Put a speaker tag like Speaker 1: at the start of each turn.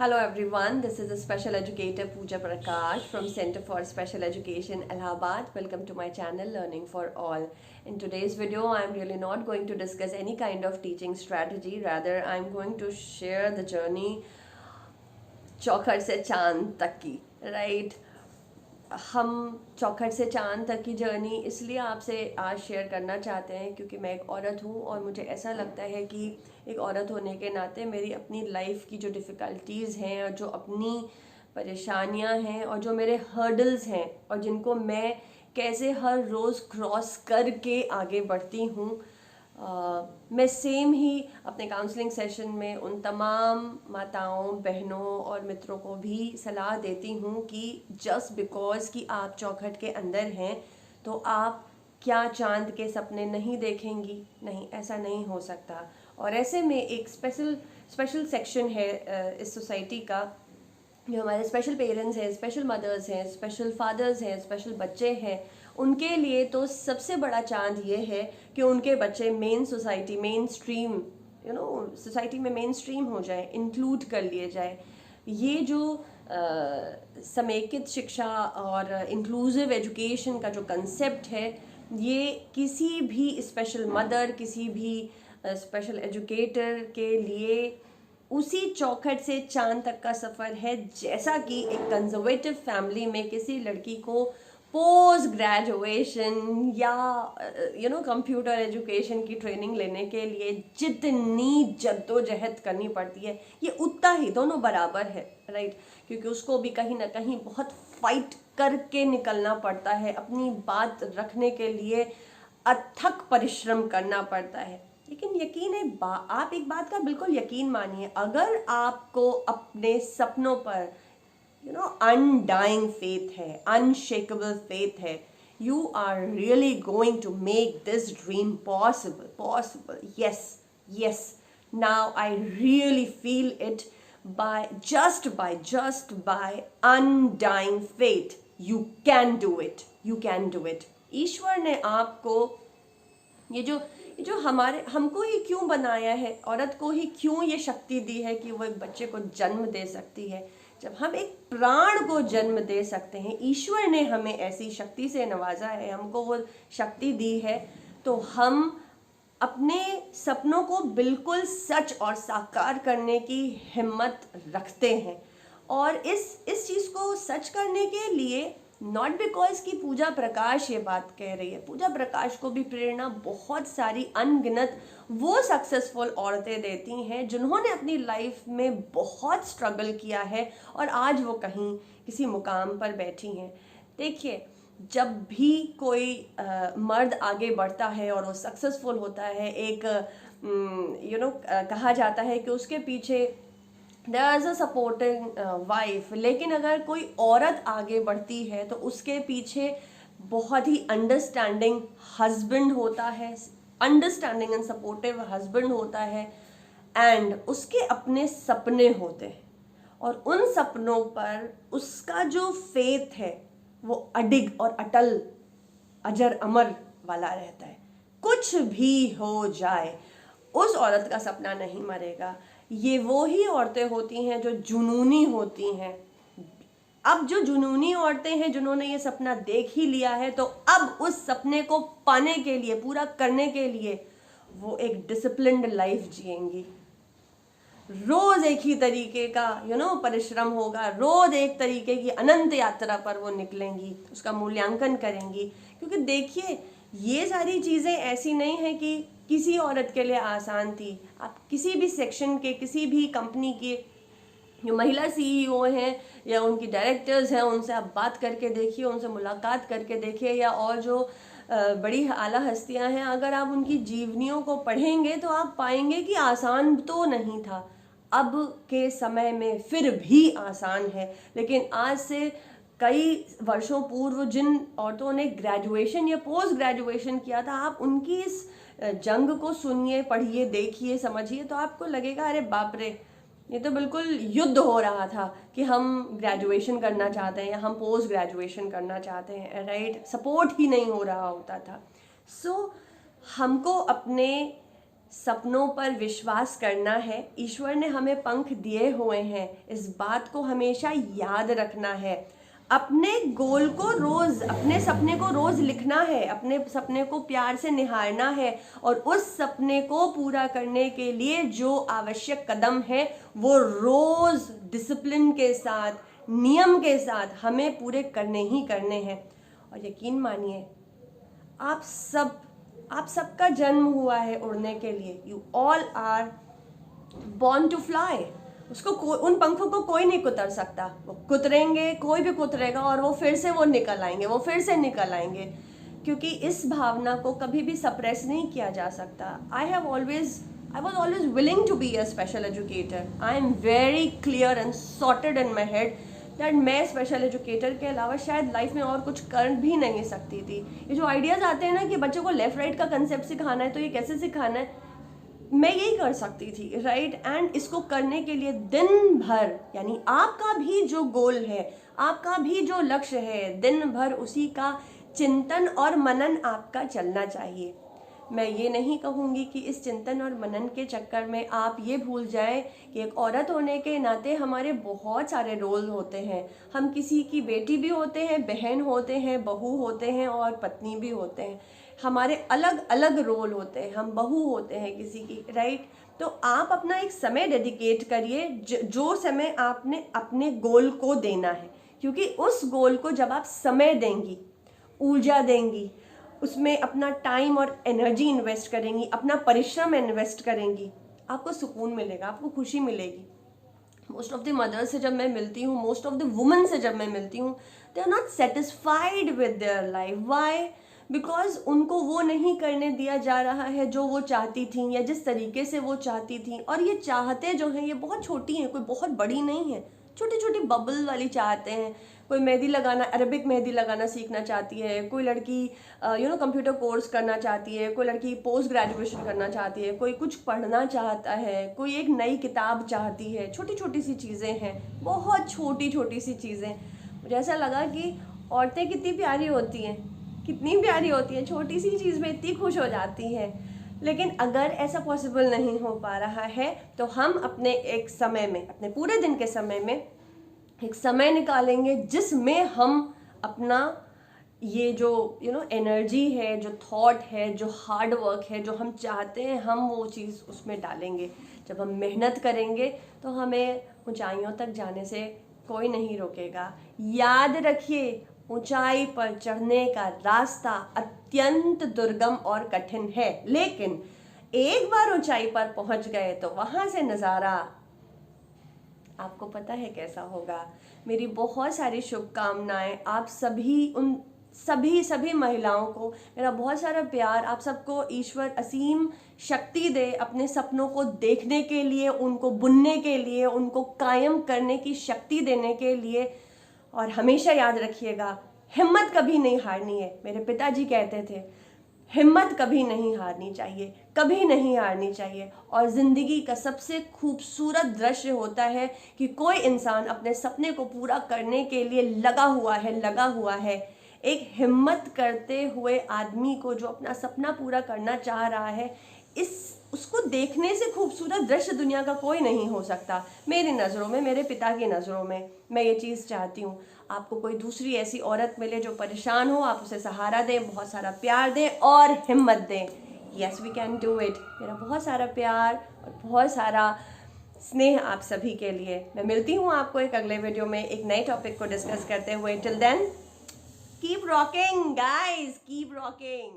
Speaker 1: Hello everyone, this is a special educator Pooja Prakash from Center for Special Education Allahabad. Welcome to my channel Learning for All. In today's video, I'm really not going to discuss any kind of teaching strategy. Rather, I'm going to share the journey चौखट से चांद तक की, right. हम चौखट से चांद तक की जर्नी इसलिए आपसे आज शेयर करना चाहते हैं क्योंकि मैं एक औरत हूँ और मुझे ऐसा लगता है कि एक औरत होने के नाते मेरी अपनी लाइफ की जो डिफ़िकल्टीज़ हैं और जो अपनी परेशानियाँ हैं और जो मेरे हर्डल्स हैं और जिनको मैं कैसे हर रोज़ क्रॉस करके आगे बढ़ती हूँ, मैं सेम ही अपने काउंसलिंग सेशन में उन तमाम माताओं, बहनों और मित्रों को भी सलाह देती हूँ कि जस्ट बिकॉज कि आप चौखट के अंदर हैं तो आप क्या चांद के सपने नहीं देखेंगी। नहीं, ऐसा नहीं हो सकता। और ऐसे में एक स्पेशल सेक्शन है इस सोसाइटी का, जो हमारे स्पेशल पेरेंट्स हैं, स्पेशल मदर्स हैं, स्पेशल फादर्स हैं, स्पेशल बच्चे हैं, उनके लिए तो सबसे बड़ा चांद ये है कि उनके बच्चे main society, main stream society में मेन स्ट्रीम हो जाए, इंक्लूड कर लिए जाए। ये जो समेकित शिक्षा और इंक्लूसिव एजुकेशन का जो कंसेप्ट है, ये किसी भी स्पेशल मदर, किसी भी स्पेशल एजुकेटर के लिए उसी चौखट से चांद तक का सफ़र है जैसा कि एक कंजर्वेटिव फैमिली में किसी लड़की को पोस्ट ग्रेजुएशन या कंप्यूटर एजुकेशन की ट्रेनिंग लेने के लिए जितनी जद्दोजहद करनी पड़ती है, ये उतना ही दोनों बराबर है, राइट। क्योंकि उसको भी कहीं ना कहीं बहुत फाइट करके निकलना पड़ता है, अपनी बात रखने के लिए अथक परिश्रम करना पड़ता है। लेकिन यकीन है, आप एक बात का बिल्कुल यकीन मानिए, अगर आपको अपने सपनों पर undying faith है, unshakable faith है, you are really going to make this dream possible. Yes, now I really feel it by undying faith. You can do it. ईश्वर ने आपको ये जो हमको ही क्यों बनाया है, औरत को ही क्यों ये शक्ति दी है कि वो एक बच्चे को जन्म दे सकती है। जब हम एक प्राण को जन्म दे सकते हैं, ईश्वर ने हमें ऐसी शक्ति से नवाजा है, हमको वो शक्ति दी है, तो हम अपने सपनों को बिल्कुल सच और साकार करने की हिम्मत रखते हैं। और इस चीज़ को सच करने के लिए नॉट बिकॉज कि पूजा प्रकाश ये बात कह रही है, पूजा प्रकाश को भी प्रेरणा बहुत सारी अनगिनत वो सक्सेसफुल औरतें देती हैं जिन्होंने अपनी लाइफ में बहुत स्ट्रगल किया है और आज वो कहीं किसी मुकाम पर बैठी हैं। देखिए, जब भी कोई मर्द आगे बढ़ता है और वो सक्सेसफुल होता है, एक कहा जाता है कि उसके पीछे there is a supporting wife. लेकिन अगर कोई औरत आगे बढ़ती है तो उसके पीछे बहुत ही अंडरस्टैंडिंग हस्बैंड होता है, अंडरस्टैंडिंग एंड सपोर्टिव हस्बैंड होता है, एंड उसके अपने सपने होते हैं और उन सपनों पर उसका जो फेथ है वो अडिग और अटल, अजर अमर वाला रहता है। कुछ भी हो जाए, उस औरत का सपना नहीं मरेगा। ये वो ही औरतें होती हैं जो जुनूनी होती हैं। अब जो जुनूनी औरतें हैं जिन्होंने ये सपना देख ही लिया है, तो अब उस सपने को पाने के लिए, पूरा करने के लिए वो एक डिसिप्लिन्ड लाइफ जिएंगी। रोज एक ही तरीके का परिश्रम होगा, रोज एक तरीके की अनंत यात्रा पर वो निकलेंगी, उसका मूल्यांकन करेंगी। क्योंकि देखिए, ये सारी चीज़ें ऐसी नहीं है कि किसी औरत के लिए आसान थी। आप किसी भी सेक्शन के, किसी भी कंपनी के जो महिला सीईओ हैं या उनकी डायरेक्टर्स हैं, उनसे आप बात करके देखिए, उनसे मुलाकात करके देखिए, या और जो बड़ी आला हस्तियां हैं, अगर आप उनकी जीवनियों को पढ़ेंगे तो आप पाएंगे कि आसान तो नहीं था। अब के समय में फिर भी आसान है, लेकिन आज से कई वर्षों पूर्व जिन औरतों ने ग्रेजुएशन या पोस्ट ग्रेजुएशन किया था, आप उनकी इस जंग को सुनिए, पढ़िए, देखिए, समझिए, तो आपको लगेगा अरे बाप रे, ये तो बिल्कुल युद्ध हो रहा था कि हम ग्रेजुएशन करना चाहते हैं या हम पोस्ट ग्रेजुएशन करना चाहते हैं, राइट। सपोर्ट ही नहीं हो रहा होता था। सो हमको अपने सपनों पर विश्वास करना है। ईश्वर ने हमें पंख दिए हुए हैं, इस बात को हमेशा याद रखना है। अपने गोल को रोज़, अपने सपने को रोज़ लिखना है, अपने सपने को प्यार से निहारना है और उस सपने को पूरा करने के लिए जो आवश्यक कदम है वो रोज़ डिसिप्लिन के साथ, नियम के साथ हमें पूरे करने ही करने हैं। और यकीन मानिए, आप सबका जन्म हुआ है उड़ने के लिए। You all are born to fly. उन पंखों को कोई नहीं कुतर सकता। वो कुतरेंगे, कोई भी कुतरेगा और वो फिर से वो निकल आएंगे, वो फिर से निकल आएंगे, क्योंकि इस भावना को कभी भी सप्रेस नहीं किया जा सकता। I was always willing to be a special educator. I am very clear and sorted in my head that मैं स्पेशल एजुकेटर के अलावा शायद लाइफ में और कुछ कर भी नहीं सकती थी। ये जो आइडियाज़ आते हैं ना कि बच्चों को लेफ़्ट राइट का कंसेप्ट सिखाना है तो ये कैसे सिखाना है, मैं यही कर सकती थी, राइट। एंड इसको करने के लिए दिन भर, यानी आपका भी जो गोल है, आपका भी जो लक्ष्य है, दिन भर उसी का चिंतन और मनन आपका चलना चाहिए। मैं ये नहीं कहूँगी कि इस चिंतन और मनन के चक्कर में आप ये भूल जाएं कि एक औरत होने के नाते हमारे बहुत सारे रोल होते हैं। हम किसी की बेटी भी होते हैं, बहन होते हैं, बहू होते हैं और पत्नी भी होते हैं। हमारे अलग अलग रोल होते हैं, हम बहू होते हैं किसी की, राइट। तो आप अपना एक समय डेडिकेट करिए, जो समय आपने अपने गोल को देना है, क्योंकि उस गोल को जब आप समय देंगी, ऊर्जा देंगी, उसमें अपना टाइम और एनर्जी इन्वेस्ट करेंगी, अपना परिश्रम इन्वेस्ट करेंगी, आपको सुकून मिलेगा, आपको खुशी मिलेगी। मोस्ट ऑफ द मदर्स से जब मैं मिलती हूँ, मोस्ट ऑफ द वुमेन से जब मैं मिलती हूँ, they are not satisfied with their life. Why? Because उनको वो नहीं करने दिया जा रहा है जो वो चाहती थी या जिस तरीके से वो चाहती थी। और ये चाहते जो हैं ये बहुत छोटी हैं, कोई बहुत बड़ी नहीं है, छोटी छोटी बबल वाली चाहते हैं। कोई मेहंदी लगाना, अरबिक मेहंदी लगाना सीखना चाहती है, कोई लड़की कंप्यूटर कोर्स करना चाहती है, कोई लड़की पोस्ट ग्रेजुएशन करना चाहती है, कोई कुछ पढ़ना चाहता है, कोई एक नई किताब चाहती है। छोटी छोटी सी चीज़ें हैं, बहुत छोटी छोटी सी चीज़ें। मुझे ऐसा लगा कि औरतें कितनी प्यारी होती हैं, कितनी प्यारी होती हैं, छोटी सी चीज़ में इतनी खुश हो जाती हैं। लेकिन अगर ऐसा पॉसिबल नहीं हो पा रहा है तो हम अपने एक समय में, अपने पूरे दिन के समय में एक समय निकालेंगे जिसमें हम अपना ये जो एनर्जी है, जो थॉट है, जो हार्ड वर्क है, जो हम चाहते हैं, हम वो चीज़ उसमें डालेंगे। जब हम मेहनत करेंगे तो हमें ऊंचाइयों तक जाने से कोई नहीं रोकेगा। याद रखिए, ऊंचाई पर चढ़ने का रास्ता अत्यंत दुर्गम और कठिन है, लेकिन एक बार ऊंचाई पर पहुंच गए तो वहां से नज़ारा आपको पता है कैसा होगा। मेरी बहुत सारी शुभकामनाएं आप सभी, उन सभी महिलाओं को मेरा बहुत सारा प्यार। आप सबको ईश्वर असीम शक्ति दे अपने सपनों को देखने के लिए, उनको बुनने के लिए, उनको कायम करने की शक्ति देने के लिए। और हमेशा याद रखिएगा, हिम्मत कभी नहीं हारनी है। मेरे पिताजी कहते थे, हिम्मत कभी नहीं हारनी चाहिए, कभी नहीं हारनी चाहिए। और ज़िंदगी का सबसे खूबसूरत दृश्य होता है कि कोई इंसान अपने सपने को पूरा करने के लिए लगा हुआ है। एक हिम्मत करते हुए आदमी को जो अपना सपना पूरा करना चाह रहा है, उसको देखने से खूबसूरत दृश्य दुनिया का कोई नहीं हो सकता। मेरी नज़रों में, मेरे पिता की नज़रों में, मैं ये चीज़ चाहती हूँ। आपको कोई दूसरी ऐसी औरत मिले जो परेशान हो, आप उसे सहारा दें, बहुत सारा प्यार दें और हिम्मत दें। Yes, we can do it. मेरा बहुत सारा प्यार और बहुत सारा स्नेह आप सभी के लिए। मैं मिलती हूँ आपको एक अगले वीडियो में एक नए टॉपिक को डिस्कस करते हुए। Till then, keep rocking guys, keep rocking.